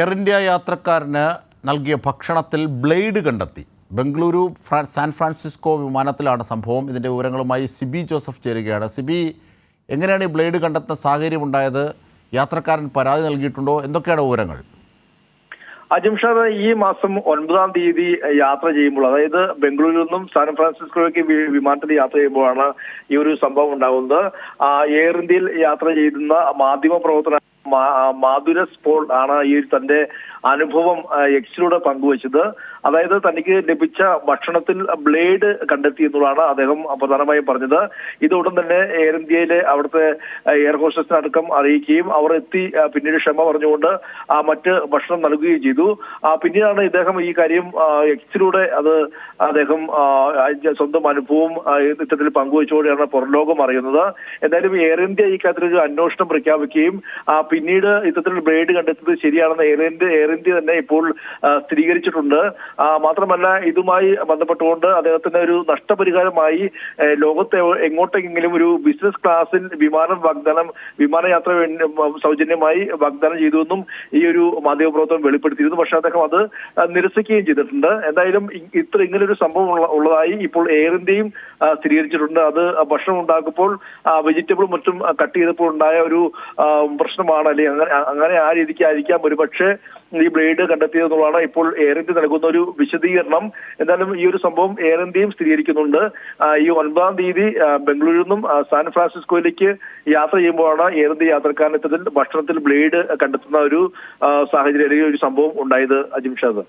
Air India യാത്രക്കാരന് നൽകിയ ഭക്ഷണത്തിൽ blade കണ്ടെത്തി. ബംഗളൂരു സാൻ ഫ്രാൻസിസ്കോ വിമാനത്തിലാണ് സംഭവം. ഇതിൻ്റെ വിവരങ്ങളുമായി സിബി ജോസഫ് ചേരുകയാണ്. സിബി, എങ്ങനെയാണ് ഈ ബ്ലേഡ് കണ്ടെത്തുന്ന സാഹചര്യമുണ്ടായത്? യാത്രക്കാരൻ പരാതി നൽകിയിട്ടുണ്ടോ? എന്തൊക്കെയാണ് വിവരങ്ങൾ? അജിംഷാദ്, ഈ മാസം 9-ാം തീയതി യാത്ര ചെയ്യുമ്പോൾ, അതായത് ബംഗളൂരിൽ നിന്നും സാൻ ഫ്രാൻസിസ്കോയ്ക്ക് വിമാനത്തിൽ യാത്ര ചെയ്യുമ്പോഴാണ് ഈ ഒരു സംഭവം ഉണ്ടാകുന്നത്. എയർ ഇന്ത്യയിൽ യാത്ര ചെയ്യുന്ന മാധ്യമപ്രവർത്തന മാധുരസ് പോൾ ആണ് ഈ തന്റെ അനുഭവം എക്സിലൂടെ പങ്കുവച്ചത്. അതായത് തനിക്ക് ലഭിച്ച ഭക്ഷണത്തിൽ ബ്ലേഡ് കണ്ടെത്തി എന്നുള്ളതാണ് അദ്ദേഹം പ്രധാനമായും പറഞ്ഞത്. ഇതോടൊപ്പം തന്നെ എയർ ഇന്ത്യയിലെ അവിടുത്തെ എയർ ഹോസ്റ്റസിനടക്കം അറിയിക്കുകയും അവർ എത്തി പിന്നീട് ക്ഷമ പറഞ്ഞുകൊണ്ട് മറ്റ് ഭക്ഷണം നൽകുകയും ചെയ്തു. പിന്നീടാണ് ഇദ്ദേഹം ഈ കാര്യം എക്സിലൂടെ അദ്ദേഹം സ്വന്തം അനുഭവം ഇത്തരത്തിൽ പങ്കുവച്ചുകൊണ്ടാണ് പുറംലോകം അറിയുന്നത്. എന്തായാലും എയർ ഇന്ത്യ ഈ കാര്യത്തിലൊരു അന്വേഷണം പ്രഖ്യാപിക്കുകയും പിന്നീട് ഇത്തരത്തിൽ ബ്ലേഡ് കണ്ടെത്തിയത് ശരിയാണെന്ന് എയർ ഇന്ത്യ തന്നെ ഇപ്പോൾ സ്ഥിരീകരിച്ചിട്ടുണ്ട്. മാത്രമല്ല, ഇതുമായി ബന്ധപ്പെട്ടുകൊണ്ട് അദ്ദേഹത്തിന് ഒരു നഷ്ടപരിഹാരമായി ലോകത്തെ എങ്ങോട്ടെങ്കിലും ഒരു ബിസിനസ് ക്ലാസ്സിൽ വിമാനയാത്ര സൗജന്യമായി വാഗ്ദാനം ചെയ്തുവെന്നും ഈ ഒരു മാധ്യമപ്രവർത്തനം വെളിപ്പെടുത്തിയിരുന്നു. പക്ഷെ അദ്ദേഹം അത് നിരസിക്കുകയും ചെയ്തിട്ടുണ്ട്. എന്തായാലും ഇങ്ങനൊരു സംഭവം ഉള്ളതായി ഇപ്പോൾ എയർ ഇന്ത്യയും സ്ഥിരീകരിച്ചിട്ടുണ്ട്. അത് ഭക്ഷണം ഉണ്ടാക്കുമ്പോൾ വെജിറ്റബിളും മറ്റും കട്ട് ചെയ്തപ്പോൾ ഉണ്ടായ ഒരു പ്രശ്നമാണ്, അല്ലെങ്കിൽ അങ്ങനെ ആ രീതിക്ക് ആയിരിക്കാം ഒരുപക്ഷെ ഈ ബ്ലേഡ് കണ്ടെത്തിയതെന്നുള്ളതാണ് ഇപ്പോൾ എയർ ഇന്ത്യ നൽകുന്ന ഒരു വിശദീകരണം. എന്തായാലും ഈ ഒരു സംഭവം എയർ ഇന്ത്യയും സ്ഥിരീകരിക്കുന്നുണ്ട്. ഈ 9-ാം തീയതി ബംഗളൂരിൽ നിന്നും സാൻ ഫ്രാൻസിസ്കോയിലേക്ക് യാത്ര ചെയ്യുമ്പോഴാണ് എയർ ഇന്ത്യ യാത്രക്കാരൻ ഭക്ഷണത്തിൽ ബ്ലേഡ് കണ്ടെത്തുന്ന ഒരു സാഹചര്യം അല്ലെങ്കിൽ ഒരു സംഭവം ഉണ്ടായത്. അജിംഷാദ്.